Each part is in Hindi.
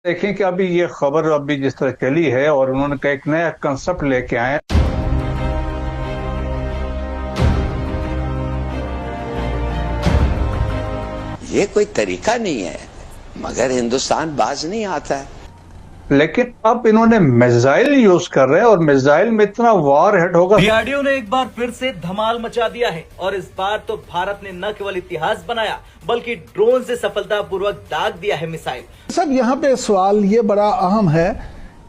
देखें कि अभी ये खबर अभी जिस तरह चली है और उन्होंने कहा एक नया कंसेप्ट लेके आए। ये कोई तरीका नहीं है, मगर हिंदुस्तान बाज नहीं आता है। लेकिन अब इन्होंने मिसाइल यूज कर रहे हैं और मिसाइल में इतना वार हेड होगा। डीआरडीओ ने एक बार फिर से धमाल मचा दिया है और इस बार तो भारत ने न केवल इतिहास बनाया बल्कि ड्रोन से सफलतापूर्वक दाग दिया है मिसाइल। सब यहाँ पे सवाल ये बड़ा अहम है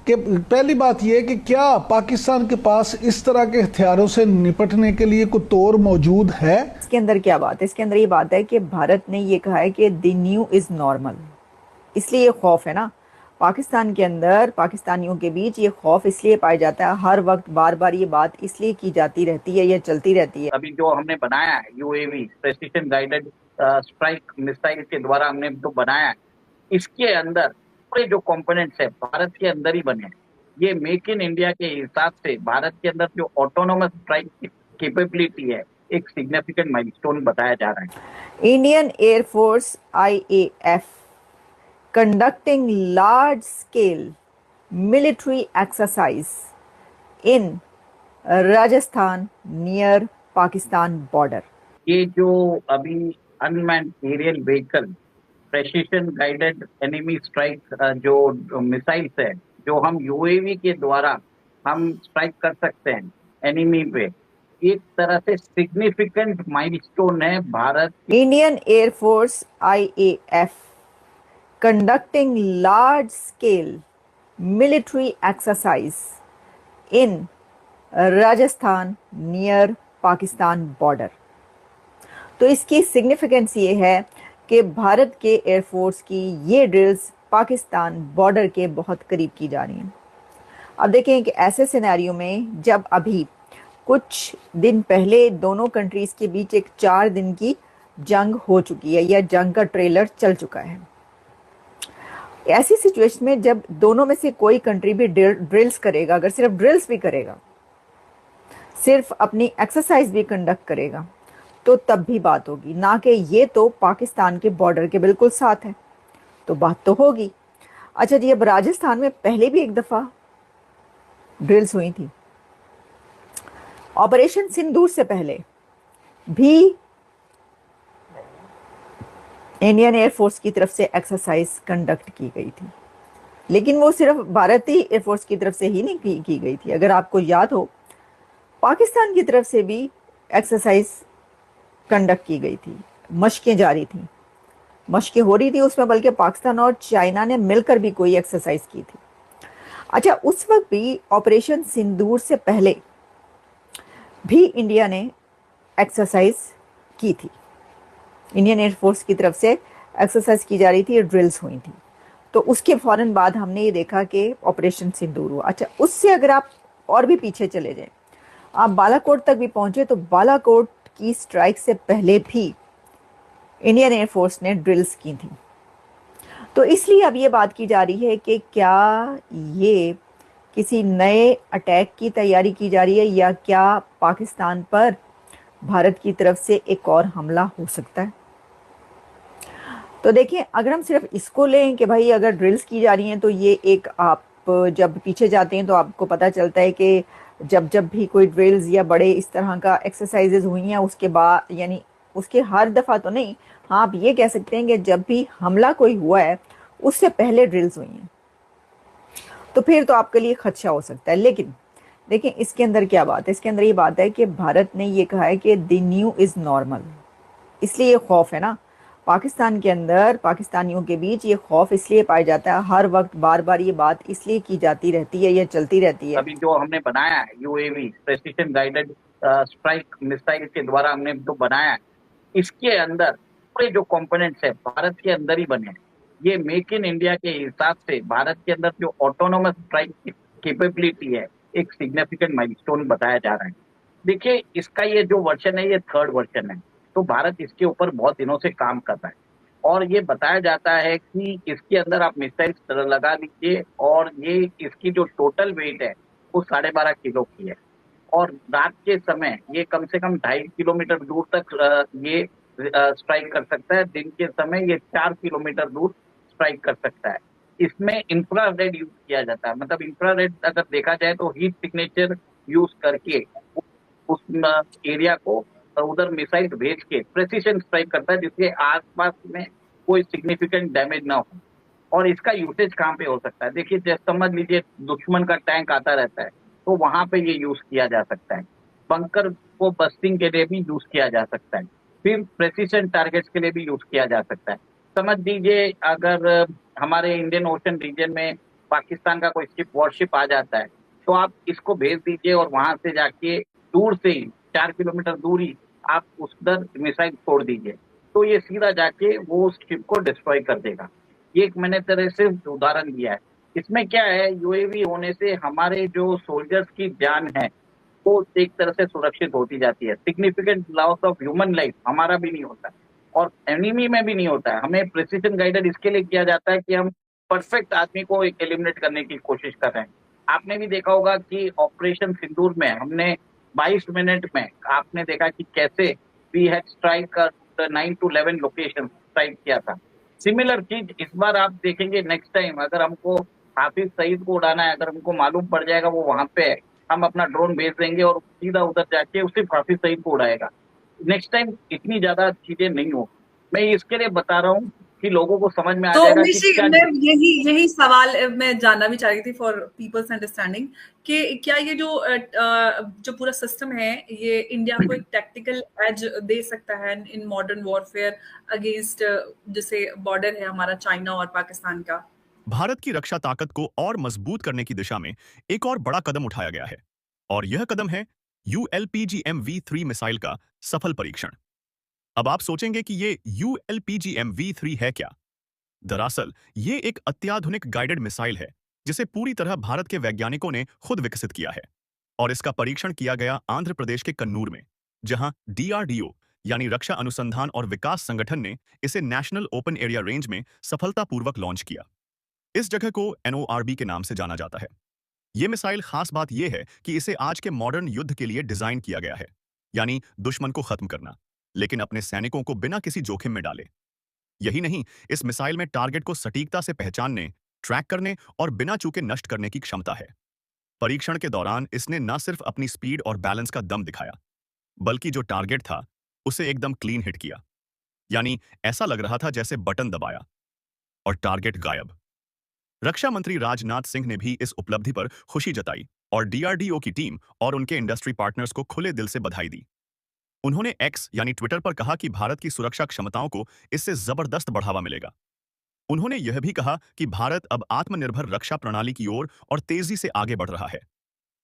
कि पहली बात ये कि क्या पाकिस्तान के पास इस तरह के हथियारों से निपटने के लिए कोई तौर मौजूद है। इसके अंदर क्या बात है? इसके अंदर ये बात है कि भारत ने ये कहा है कि द न्यू इज नॉर्मल, इसलिए ये खौफ है ना पाकिस्तान के अंदर, पाकिस्तानियों के बीच ये खौफ इसलिए पाया जाता है। हर वक्त बार बार ये बात इसलिए की जाती रहती है, ये चलती रहती है। अभी जो हमने बनाया है UAV precision guided strike missile के द्वारा हमने जो बनाया है, इसके अंदर पूरे जो कंपोनेंट्स है भारत के अंदर ही बने हैं। ये मेक इन इंडिया के हिसाब से भारत के अंदर जो ऑटोनोमस स्ट्राइक कैपेबिलिटी है, एक सिग्निफिकेंट माइलस्टोन बताया जा रहा है। Indian air force IAF conducting large scale military exercise in Rajasthan near Pakistan border। ये जो अभी unmanned aerial vehicle precision guided enemy strike जो मिसाइल्स है, जो हम यूएवी के द्वारा हम स्ट्राइक कर सकते हैं एनिमी पे, एक तरह से सिग्निफिकेंट माइलस्टोन है Bharat. Indian air force IAF conducting large scale military exercise in Rajasthan near Pakistan border। तो इसकी सिग्निफिकेंस ये है कि भारत के एयरफोर्स की ये ड्रिल्स पाकिस्तान बॉर्डर के बहुत करीब की जा रही हैं। अब देखें कि ऐसे सिनेरियो में जब अभी कुछ दिन पहले दोनों कंट्रीज के बीच एक 4 दिन की जंग हो चुकी है या जंग का ट्रेलर चल चुका है, ऐसी सिचुएशन में जब दोनों में से कोई कंट्री भी ड्रिल्स करेगा, अगर सिर्फ ड्रिल्स भी करेगा, सिर्फ अपनी एक्सरसाइज भी कंडक्ट करेगा, तो तब भी बात होगी। ना कि ये तो पाकिस्तान के बॉर्डर के बिल्कुल साथ है, तो बात तो होगी। अच्छा जी, अब राजस्थान में पहले भी एक दफ़ा ड्रिल्स हुई थी। ऑपरेशन सिंदूर से पहले भी इंडियन एयरफोर्स की तरफ से एक्सरसाइज कंडक्ट की गई थी, लेकिन वो सिर्फ भारतीय एयरफोर्स की तरफ से ही नहीं की गई थी। अगर आपको याद हो, पाकिस्तान की तरफ से भी एक्सरसाइज कंडक्ट की गई थी, मशकें जारी थी, मशकें हो रही थी उसमें, बल्कि पाकिस्तान और चाइना ने मिलकर भी कोई एक्सरसाइज की थी। अच्छा, उस वक्त भी ऑपरेशन सिंदूर से पहले भी इंडिया ने एक्सरसाइज की थी, इंडियन एयरफोर्स की तरफ से एक्सरसाइज की जा रही थी, ड्रिल्स हुई थी। तो उसके फौरन बाद हमने ये देखा कि ऑपरेशन सिंदूर हुआ। अच्छा, उससे अगर आप और भी पीछे चले जाएं, आप बालाकोट तक भी पहुंचे, तो बालाकोट की स्ट्राइक से पहले भी इंडियन एयरफोर्स ने ड्रिल्स की थी। तो इसलिए अब ये बात की जा रही है कि क्या ये किसी नए अटैक की तैयारी की जा रही है या क्या पाकिस्तान पर भारत की तरफ से एक और हमला हो सकता है। तो देखिए, अगर हम सिर्फ इसको लें कि भाई अगर ड्रिल्स की जा रही हैं, तो ये एक, आप जब पीछे जाते हैं तो आपको पता चलता है कि जब जब भी कोई ड्रिल्स या बड़े इस तरह का एक्सरसाइजेज हुई हैं, उसके बाद, यानी उसके हर दफ़ा तो नहीं, हाँ आप ये कह सकते हैं कि जब भी हमला कोई हुआ है उससे पहले ड्रिल्स हुई हैं, तो फिर तो आपके लिए खदशा हो सकता है। लेकिन देखिए, इसके अंदर क्या बात है? इसके अंदर ये बात है कि भारत ने ये कहा है कि द न्यू इज नॉर्मल, इसलिए ये खौफ है ना पाकिस्तान के अंदर, पाकिस्तानियों के बीच ये खौफ इसलिए पाया जाता है। हर वक्त बार बार ये बात इसलिए की जाती रहती है, ये चलती रहती है। अभी जो हमने बनाया है UAV precision guided strike missile के द्वारा हमने जो बनाया है, इसके अंदर पूरे जो कंपोनेंट्स है भारत के अंदर ही बने हैं। ये मेक इन इंडिया के हिसाब से भारत के अंदर जो ऑटोनोमस स्ट्राइक कैपेबिलिटी है, एक सिग्निफिकेंट माइलस्टोन बताया जा रहा है। देखिए, इसका ये जो वर्जन है, ये 3rd वर्जन है, तो भारत इसके ऊपर बहुत दिनों से काम कर रहा है और ये बताया जाता है कि इसके अंदर आप मिसाइल्स लगा दीजिए और ये इसकी जो टोटल वेट है वो 12.5 किलो की है और रात के समय ये कम से कम 2.5 किलोमीटर दूर तक ये स्ट्राइक कर सकता है। दिन के समय ये 4 किलोमीटर दूर स्ट्राइक कर सकता है। इसमें इंफ्रारेड यूज किया जाता है। मतलब इंफ्रारेड अगर देखा जाए तो हीट सिग्नेचर यूज करके उस एरिया को उधर मिसाइल भेज के प्रेसिशन स्ट्राइक करता है, जिसके आसपास में कोई सिग्निफिकेंट डैमेज ना हो। और इसका यूसेज कहाँ पे हो सकता है? देखिए, जैसे समझ लीजिए दुश्मन का टैंक आता रहता है, तो वहां पे ये यूज किया जा सकता है। बंकर को बस्टिंग के लिए भी यूज किया जा सकता है। फिर प्रेसिशन टारगेट्स के लिए भी यूज किया जा सकता है। समझ लीजिए अगर हमारे इंडियन ओशन रीजन में पाकिस्तान का कोई शिप वॉरशिप आ जाता है, तो आप इसको भेज दीजिए और वहां से जाके दूर से ही 4 किलोमीटर दूर ही आप उधर मिसाइल छोड़ दीजिए, तो ये सीधा जाके वो उस शिप को डिस्ट्रॉय कर देगा। ये एक मैंने तरह से उदाहरण दिया है। इसमें क्या है, यूएवी होने से हमारे जो सोल्जर्स की जान है वो एक तरह से सुरक्षित होती जाती है। Significant loss of human life हमारा भी नहीं होता और एनिमी में भी नहीं होता है। हमें प्रिसीजन गाइडेड इसके लिए किया जाता है कि हम परफेक्ट आदमी को एलिमिनेट करने की कोशिश कर रहे हैं। आपने भी देखा होगा कि ऑपरेशन सिंदूर में हमने 22 मिनट में आपने देखा कि कैसे we had strike 9 to 11 location strike किया था। सिमिलर चीज इस बार आप देखेंगे। नेक्स्ट टाइम अगर हमको हाफिज सईद को उड़ाना है, अगर हमको मालूम पड़ जाएगा वो वहां पे है, हम अपना ड्रोन भेज देंगे और सीधा उधर जाके सिर्फ हाफिज सईद को उड़ाएगा। नेक्स्ट टाइम इतनी ज्यादा चीजें नहीं हो। मैं इसके लिए बता रहा हूँ कि लोगों को समझ में आ तो जाएगा कि निशी, क्या मैं यही सवाल मैं जानना भी चाह रही थी फॉर पीपल्स अंडरस्टैंडिंग कि क्या ये जो पूरा सिस्टम है ये इंडिया को एक टैक्टिकल एज दे सकता है इन मॉडर्न वॉरफेयर अगेंस्ट जैसे बॉर्डर है हमारा चाइना और पाकिस्तान का? भारत की रक्षा ताकत को और मजबूत करने की दिशा में एक और बड़ा कदम उठाया गया है और यह कदम है ULPGM-V3 मिसाइल का सफल परीक्षण। अब आप सोचेंगे कि ये ULPGM-V3 है क्या? दरअसल ये एक अत्याधुनिक गाइडेड मिसाइल है जिसे पूरी तरह भारत के वैज्ञानिकों ने खुद विकसित किया है और इसका परीक्षण किया गया आंध्र प्रदेश के कन्नूर में, जहां DRDO यानी रक्षा अनुसंधान और विकास संगठन ने इसे नेशनल ओपन एरिया रेंज में सफलतापूर्वक लॉन्च किया। इस जगह को NORB के नाम से जाना जाता है। यह मिसाइल खास बात यह है कि इसे आज के मॉडर्न युद्ध के लिए डिजाइन किया गया है, यानी दुश्मन को खत्म करना, लेकिन अपने सैनिकों को बिना किसी जोखिम में डाले। यही नहीं, इस मिसाइल में टारगेट को सटीकता से पहचानने, ट्रैक करने और बिना चूके नष्ट करने की क्षमता है। परीक्षण के दौरान इसने न सिर्फ अपनी स्पीड और बैलेंस का दम दिखाया, बल्कि जो टारगेट था उसे एकदम क्लीन हिट किया, यानी ऐसा लग रहा था जैसे बटन दबाया और टारगेट गायब। रक्षा मंत्री राजनाथ सिंह ने भी इस उपलब्धि पर खुशी जताई और DRDO की टीम और उनके इंडस्ट्री पार्टनर्स को खुले दिल से बधाई दी। उन्होंने X यानी ट्विटर पर कहा कि भारत की सुरक्षा क्षमताओं को इससे जबरदस्त बढ़ावा मिलेगा। उन्होंने यह भी कहा कि भारत अब आत्मनिर्भर रक्षा प्रणाली की ओर और तेजी से आगे बढ़ रहा है।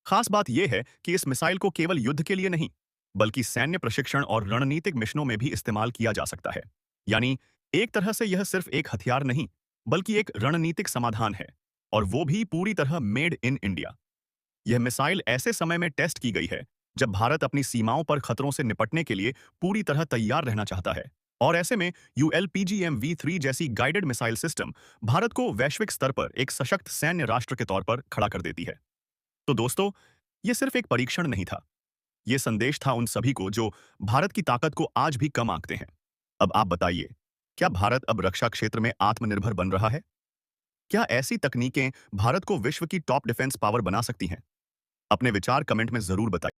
खास बात यह है कि इस मिसाइल को केवल युद्ध के लिए नहीं, बल्कि सैन्य प्रशिक्षण और रणनीतिक मिशनों में भी इस्तेमाल किया जा सकता है। यानी एक तरह से यह सिर्फ एक हथियार नहीं, बल्कि एक रणनीतिक समाधान है, और वो भी पूरी तरह मेड इन इंडिया। यह मिसाइल ऐसे समय में टेस्ट की गई है जब भारत अपनी सीमाओं पर खतरों से निपटने के लिए पूरी तरह तैयार रहना चाहता है, और ऐसे में ULPGM-V3 जैसी गाइडेड मिसाइल सिस्टम भारत को वैश्विक स्तर पर एक सशक्त सैन्य राष्ट्र के तौर पर खड़ा कर देती है। तो दोस्तों, यह सिर्फ एक परीक्षण नहीं था, यह संदेश था उन सभी को जो भारत की ताकत को आज भी कम आंकते हैं। अब आप बताइए, क्या भारत अब रक्षा क्षेत्र में आत्मनिर्भर बन रहा है? क्या ऐसी तकनीकें भारत को विश्व की टॉप डिफेंस पावर बना सकती हैं? अपने विचार कमेंट में जरूर बताइए।